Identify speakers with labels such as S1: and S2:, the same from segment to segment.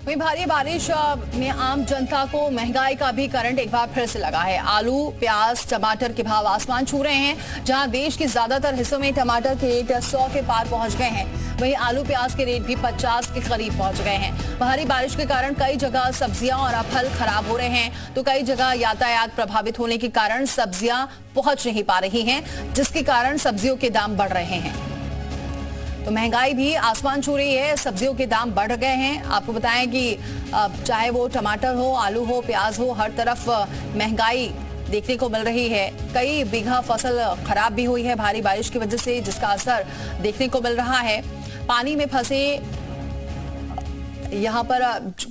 S1: वहीं भारी बारिश में आम जनता को महंगाई का भी करंट एक बार फिर से लगा है। आलू, प्याज, टमाटर के भाव आसमान छू रहे हैं। जहां देश के ज्यादातर हिस्सों में टमाटर के रेट 100 के पार पहुंच गए हैं, वहीं आलू प्याज के रेट भी 50 के करीब पहुंच गए हैं। भारी बारिश के कारण कई जगह सब्जियां और फल खराब हो रहे हैं, तो कई जगह यातायात प्रभावित होने के कारण सब्जियां पहुंच नहीं पा रही हैं, जिसके कारण सब्जियों के दाम बढ़ रहे हैं। तो महंगाई भी आसमान छू रही है, सब्जियों के दाम बढ़ गए हैं। आपको बताएं कि चाहे वो टमाटर हो, आलू हो, प्याज हो, हर तरफ महंगाई देखने को मिल रही है। कई बीघा फसल खराब भी हुई है भारी बारिश की वजह से, जिसका असर देखने को मिल रहा है। पानी में फंसे यहाँ पर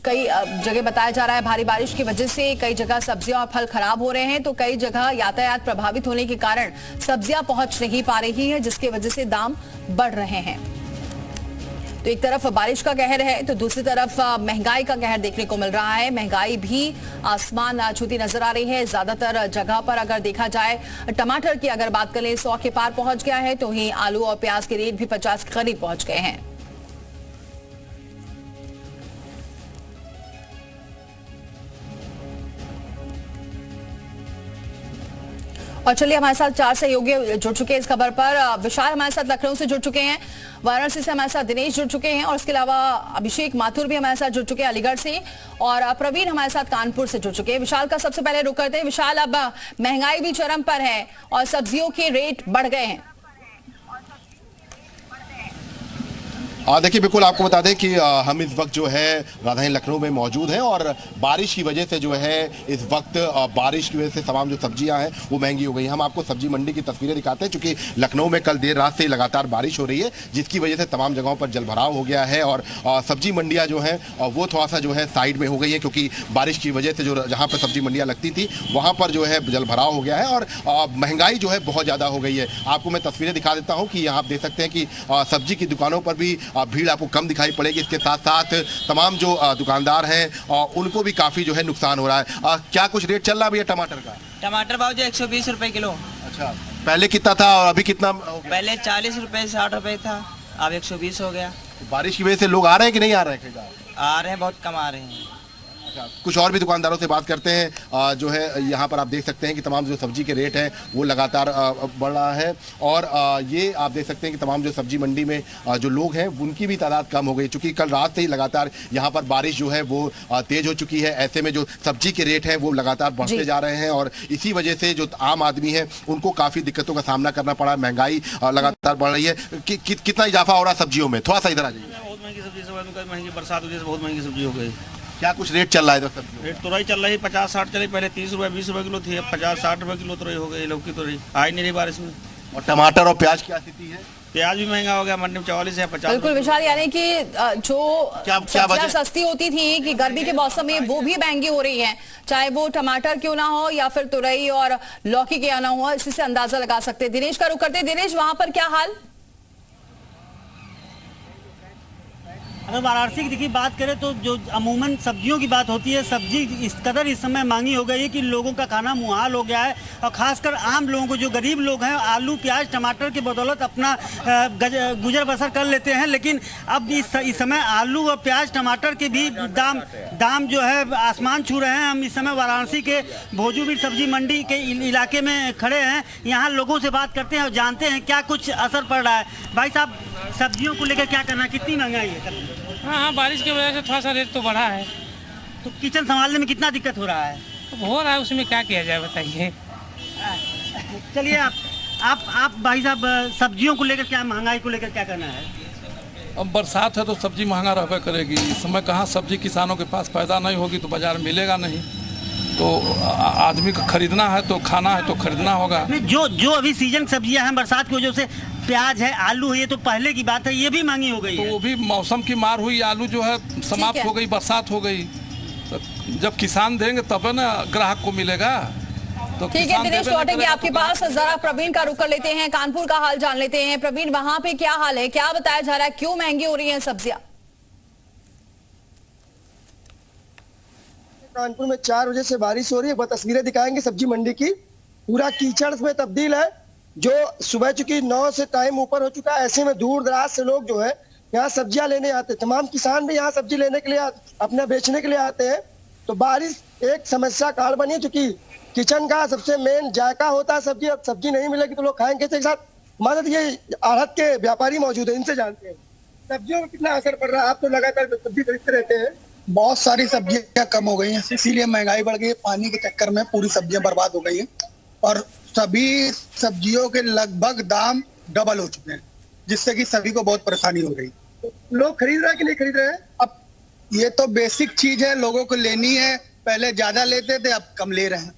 S1: कई जगह बताया जा रहा है भारी बारिश की वजह से कई जगह सब्जियां और फल खराब हो रहे हैं, तो कई जगह यातायात प्रभावित होने के कारण सब्जियां पहुंच नहीं पा रही है, जिसकी वजह से दाम बढ़ रहे हैं। तो एक तरफ बारिश का कहर है, तो दूसरी तरफ महंगाई का कहर देखने को मिल रहा है। महंगाई भी आसमान छूती नजर आ रही है। ज्यादातर जगह पर अगर देखा जाए, टमाटर की अगर बात करें 100 के पार पहुंच गया है, तो वहीं आलू और प्याज के रेट भी 50 के करीब पहुंच गए हैं। और चलिए, हमारे साथ 4 सहयोगी जुड़ चुके हैं इस खबर पर। विशाल हमारे साथ लखनऊ से जुड़ चुके हैं, वाराणसी से हमारे साथ दिनेश जुड़ चुके हैं, और इसके अलावा अभिषेक माथुर भी हमारे साथ जुड़ चुके हैं अलीगढ़ से, और प्रवीण हमारे साथ कानपुर से जुड़ चुके हैं। विशाल का सबसे पहले रुक करते हैं। विशाल, अब महंगाई भी चरम पर है और सब्जियों के रेट बढ़ गए हैं।
S2: देखिए, बिल्कुल आपको बता दें कि हम इस वक्त जो है राजधानी लखनऊ में मौजूद हैं, और बारिश की वजह से जो है इस वक्त बारिश की वजह से तमाम जो सब्जियां हैं वो महंगी हो गई हैं। हम आपको सब्जी मंडी की तस्वीरें दिखाते हैं, क्योंकि लखनऊ में कल देर रात से लगातार बारिश हो रही है, जिसकी वजह से तमाम जगहों पर जलभराव हो गया है, और सब्जी मंडियाँ जो हैं वो थोड़ा सा जो है साइड में हो गई है, क्योंकि बारिश की वजह से जो जहाँ पर सब्जी मंडियाँ लगती थी वहाँ पर जो है जलभराव हो गया है, और महंगाई जो है बहुत ज़्यादा हो गई है। आपको मैं तस्वीरें दिखा देता हूँ कि यहाँ आप देख सकते हैं कि सब्जी की दुकानों पर भी भीड़ आपको कम दिखाई पड़ेगी। इसके साथ साथ तमाम जो दुकानदार हैं उनको भी काफ़ी जो है नुकसान हो रहा है। क्या कुछ रेट चल रहा है भैया टमाटर का?
S3: टमाटर भाव जो 120 रुपए किलो।
S2: अच्छा, पहले कितना था और अभी कितना?
S3: पहले 40 रुपए 60 रुपए था, अब 120 हो गया।
S2: बारिश की वजह से लोग आ रहे हैं कि नहीं आ रहे हैं?
S3: आ रहे हैं, बहुत कम आ रहे हैं।
S2: कुछ और भी दुकानदारों से बात करते हैं। जो है यहाँ पर आप देख सकते हैं कि तमाम जो सब्जी के रेट हैं वो लगातार बढ़ रहा है, और ये आप देख सकते हैं कि तमाम जो सब्जी मंडी में जो लोग हैं उनकी भी तादाद कम हो गई, चूँकि कल रात से ही लगातार यहाँ पर बारिश जो है वो तेज़ हो चुकी है। ऐसे में जो सब्जी के रेट हैं वो लगातार बढ़ते जा रहे हैं, और इसी वजह से जो आम आदमी है उनको काफ़ी दिक्कतों का सामना करना पड़ा। महंगाई लगातार बढ़ रही है। कितना इजाफा हो रहा है सब्जियों में? थोड़ा सा इधर आ जाइए।
S4: बहुत महंगी सब्जी, महंगी बरसात वजह से बहुत महंगी सब्जी हो गई।
S2: क्या कुछ रेट चल रहा है इधर?
S4: रेट तो रही चल रही 50-60 चली, पहले 30 रुपए 20 रुपए किलो थी, अब 50-60 रुपए किलो तो रही हो गई। लौकी तो रही आ नहीं रही बारिश में।
S2: और टमाटर और प्याज की स्थिति है?
S4: प्याज भी महंगा हो गया, मंडी में 44 है 50।
S1: बिल्कुल विशाल, यानी कि जो सब्जियां सस्ती होती थी कि गर्मी के मौसम में, वो भी महंगी हो रही है, चाहे वो टमाटर क्यों ना हो या फिर तुरई और लौकी क्यों ना हो। इसी से अंदाजा लगा सकते हैं। दिनेश का रुख करते हैं। दिनेश, वहां पर क्या हाल?
S5: अगर वाराणसी की देखिए बात करें तो जो अमूमन सब्जियों की बात होती है, सब्जी इस कदर इस समय महंगी हो गई है कि लोगों का खाना मुहाल हो गया है, और ख़ासकर आम लोगों को, जो गरीब लोग हैं, आलू प्याज टमाटर की बदौलत अपना गुजर बसर कर लेते हैं। लेकिन अब इस समय आलू और प्याज टमाटर के भी दाम जो है आसमान छू रहे हैं। हम इस समय वाराणसी के भोजूबीर सब्जी मंडी के इलाके में खड़े हैं। यहाँ लोगों से बात करते हैं और जानते हैं क्या कुछ असर पड़ रहा है। भाई साहब, सब्जियों को लेकर क्या करना, कितनी महंगाई है?
S6: हाँ, बारिश की वजह से थोड़ा सा रेट तो बढ़ा है।
S5: तो किचन संभालने में कितना दिक्कत हो रहा है?
S6: तो हो रहा है, उसमें क्या किया जाए बताइए।
S5: चलिए, आप भाई साहब, सब्जियों को लेकर क्या, महंगाई को लेकर क्या करना है?
S7: अब बरसात है तो सब्जी महंगा रहबे करेगी। इस समय कहाँ सब्जी किसानों के पास पैदा नहीं होगी तो बाजार मिलेगा नहीं, तो आदमी को खरीदना है तो खाना है तो खरीदना होगा।
S5: जो अभी सीजन सब्जियां हैं बरसात की वजह से, प्याज है, आलू है, ये तो पहले की बात है, ये भी महंगी हो गई
S7: तो
S5: है।
S7: वो भी मौसम की मार हुई। आलू जो है समाप्त हो गई, बरसात हो गई, तो जब किसान देंगे तब ना ग्राहक को मिलेगा। तो
S1: ठीक है दिनेश, लौटेंगे आपके पास। जरा प्रवीण का रुख कर लेते हैं, कानपुर का हाल जान लेते हैं। प्रवीण, वहां पे क्या हाल है, क्या बताया जा रहा है, क्यों महंगी हो रही है सब्जियां?
S8: कानपुर में 4 बजे से बारिश हो रही है। तस्वीरें दिखाएंगे सब्जी मंडी की, पूरा कीचड़ में तब्दील है। जो सुबह चूंकि 9 से टाइम ऊपर हो चुका है, ऐसे में दूर दराज से लोग जो है यहाँ सब्जियां लेने आते हैं, तमाम किसान भी यहाँ सब्जी लेने के लिए अपना बेचने के लिए आते हैं। तो बारिश एक समस्या कारण बनी है, क्योंकि किचन का सबसे मेन जायका होता है सब्जी। अब सब्जी नहीं मिलेगी तो लोग खाएंगे कैसे? एक साथ मदद ये आढ़त के व्यापारी मौजूद है, इनसे जानते हैं सब्जियों में कितना असर पड़ रहा है। आप तो लगातार सब्जी खरीदते रहते हैं।
S9: बहुत सारी सब्जियां कम हो गई हैं, इसीलिए महंगाई बढ़ गई है। पानी के चक्कर में पूरी सब्जियां बर्बाद हो गई हैं और सभी सब्जियों के लगभग दाम डबल हो चुके हैं, जिससे कि सभी को बहुत परेशानी हो रही है।
S8: लोग खरीद रहे हैं कि नहीं खरीद रहे हैं?
S9: अब ये तो बेसिक चीज है, लोगों को लेनी है। पहले ज्यादा लेते थे, अब कम ले रहे हैं।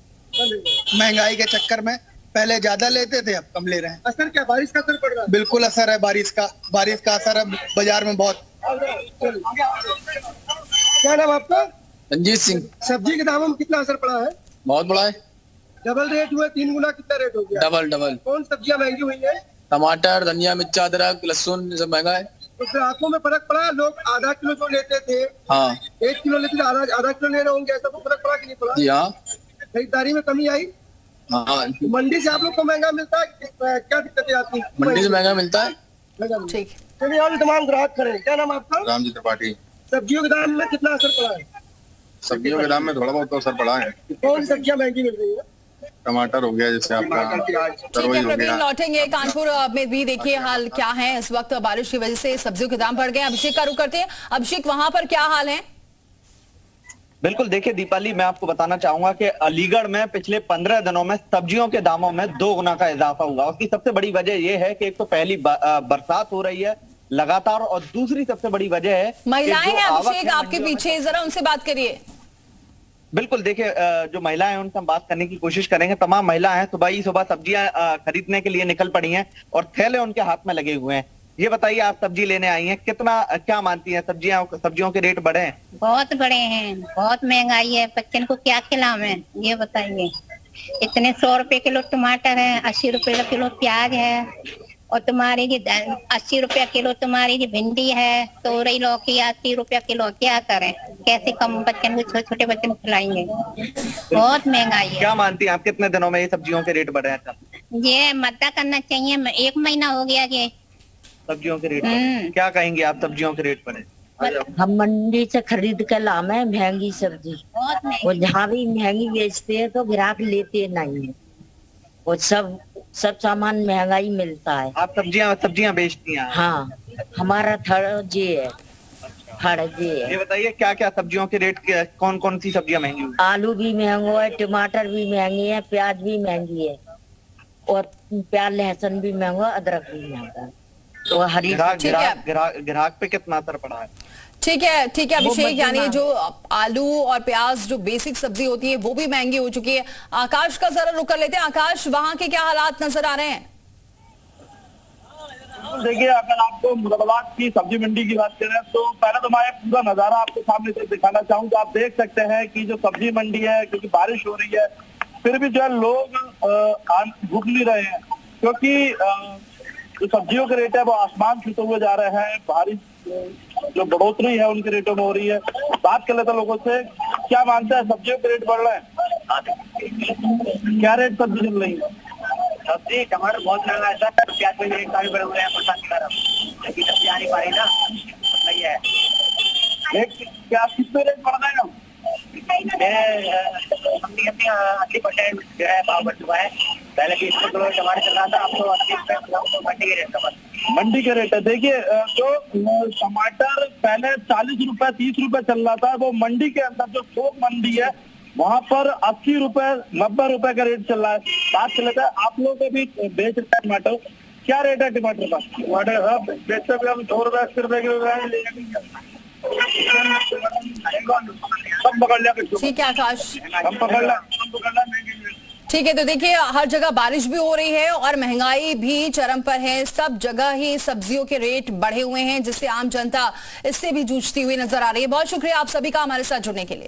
S9: महंगाई के चक्कर में पहले ज्यादा लेते थे, अब कम ले रहे हैं।
S8: असर क्या, बारिश का असर पड़ रहा है?
S9: बिल्कुल असर है बारिश का असर है बाजार में बहुत।
S8: क्या नाम आपका?
S10: रंजीत सिंह।
S8: सब्जी के दामों में कितना असर पड़ा है?
S10: बहुत बड़ा है।
S8: डबल रेट हुए, 3 गुना कितना रेट हो गया?
S10: डबल।
S8: कौन सब्जियां महंगी हुई है?
S10: टमाटर, धनिया, मिर्चा, अदरक, लहसुन सब महंगा है।
S8: तो ग्राहकों में फर्क पड़ा? लोग आधा किलो जो लेते थे,
S10: हाँ
S8: 1 किलो लेते थे, आधा किलो ले रहे होंगे, ऐसा तो फर्क पड़ा कि नहीं पड़ा?
S10: जी हाँ।
S8: खरीदारी में कमी आई?
S10: हाँ
S8: मंडी से आप लोग को महंगा मिलता है, क्या दिक्कतें आती है?
S10: मंडी से महंगा मिलता है।
S1: ठीक।
S8: चलिए, और भी तमाम ग्राहक खड़े हैं। क्या नाम आपका?
S2: रामजी त्रिपाठी।
S8: सब्जियों के दाम में कितना असर पड़ा है?
S2: सब्जियों के दाम में थोड़ा बहुत असर पड़ा है।
S8: कौन सी सब्जियां महंगी मिल रही है?
S2: टमाटर हो गया, जैसे आपका
S1: ठीक है प्रवीण, लौटेंगे कानपुर में भी। देखिए हाल क्या है इस वक्त, बारिश की वजह से सब्जियों के दाम बढ़ गए। अभिषेक का रुख करते हैं। अभिषेक, वहां पर क्या हाल है?
S11: बिल्कुल, देखिए दीपाली, मैं आपको बताना चाहूंगा कि अलीगढ़ में पिछले 15 दिनों में सब्जियों के दामों में 2 गुना का इजाफा हुआ। उसकी सबसे बड़ी वजह यह है कि एक तो पहली बरसात हो रही है लगातार, और दूसरी सबसे बड़ी वजह है
S1: महिलाएं हैं अभिषेक आपके पीछे, जरा उनसे बात करिए।
S11: बिल्कुल, देखिए जो महिलाएं हैं उनसे हम बात करने की कोशिश करेंगे। तमाम महिलाएं हैं, सुबह सब्जियां खरीदने के लिए निकल पड़ी हैं और थैले उनके हाथ में लगे हुए हैं। ये बताइए, आप सब्जी लेने आई हैं, क्या मानती हैं, सब्जियों के रेट बढ़े हैं?
S12: बहुत बड़े हैं, बहुत महंगाई है। बच्चन को क्या खिलावे, ये बताइए। इतने 100 रुपए किलो टमाटर है, 80 रुपए किलो प्याज है, और तुम्हारी जी 80 रुपया किलो तुम्हारी जी भिंडी है, तोरई लौकी 80 रुपया किलो। क्या करें, कैसे कम बच्चन को, छोटे बच्चन को खिलाएंगे? बहुत महंगाई है।
S11: क्या मानती हैं आप, कितने दिनों में ये सब्जियों के रेट बढ़े हैं?
S12: ये मद्दा करना चाहिए, 1 महीना हो गया ये
S11: सब्जियों के रेट। क्या कहेंगे आप, सब्जियों के रेट बढ़े?
S13: हम मंडी से खरीद कर लाए महंगी सब्जी, और जहाँ भी महंगी बेचते हैं तो ग्राहक लेते नहीं है, और सब सामान महंगाई मिलता है।
S11: आप सब्जियां बेचती हैं?
S13: हाँ, हमारा थड़ जे है।
S11: ये बताइए, क्या क्या सब्जियों के रेट, कौन कौन सी सब्जियां महंगी हुई?
S13: आलू भी महंगा है, टमाटर भी महंगे है, प्याज भी महंगी है, और प्याज लहसुन भी महंगा, अदरक भी महंगा है। तो हरी
S11: ग्राहक पे कितना असर पड़ा है?
S1: ठीक है अभिषेक, यानी जो आलू और प्याज जो बेसिक सब्जी होती है वो भी महंगी हो चुकी है। आकाश का जरा रुक कर लेते हैं। आकाश, वहां के क्या हालात नजर आ रहे हैं?
S14: देखिए, अगर आपको मुरादाबाद की सब्जी मंडी की बात करें तो पहले तो मैं पूरा नजारा आपके सामने से दिखाना चाहूंगा। आप देख सकते हैं कि जो सब्जी मंडी है, क्योंकि बारिश हो रही है, फिर भी जो है लोग भूख नहीं रहे हैं, क्योंकि जो सब्जियों के रेट है वो आसमान छूते हुए जा रहे हैं। बारिश जो बढ़ोतरी है उनके रेटों में हो रही है। बात कर लेते हैं लोगों से, क्या मानते हैं, सब्जियों के रेट बढ़ रहे हैं? क्या रेट सब्जी चल रही है?
S15: सब्जी टमाटर बहुत महंगा है सर, प्याज में रेट काफी बढ़ रहे हैं, परेशान कर रहा हूँ, लेकिन सब्जी आ नहीं पा रही ना, सही है।
S14: प्याज कितने रेट बढ़ रहे हैं?
S15: 80% जो है भाव बढ़ चुका है। पहले 20 रुपए किलो टमाटर चल रहा था, अब तो 80 रुपए मंडी के रेट का।
S14: मंडी के रेट है, देखिए जो टमाटर पहले 40 रुपए 30 रुपए चल रहा था, वो मंडी के अंदर जो थोक मंडी है वहाँ पर 80 रुपए 90 रुपए का रेट चल रहा है। बात कर लेते हैं, आप लोग भी बेच रहे हैं टमाटर, क्या रेट है टमाटर का? टमाटर बेचते हुए हम 2 रुपए 80 रुपए किलो सब पकड़ लिया।
S1: ठीक है आकाश,
S14: हम पकड़ लिया।
S1: ठीक है। तो देखिए, हर जगह बारिश भी हो रही है और महंगाई भी चरम पर है। सब जगह ही सब्जियों के रेट बढ़े हुए हैं, जिससे आम जनता इससे भी जूझती हुई नजर आ रही है। बहुत शुक्रिया आप सभी का हमारे साथ जुड़ने के लिए।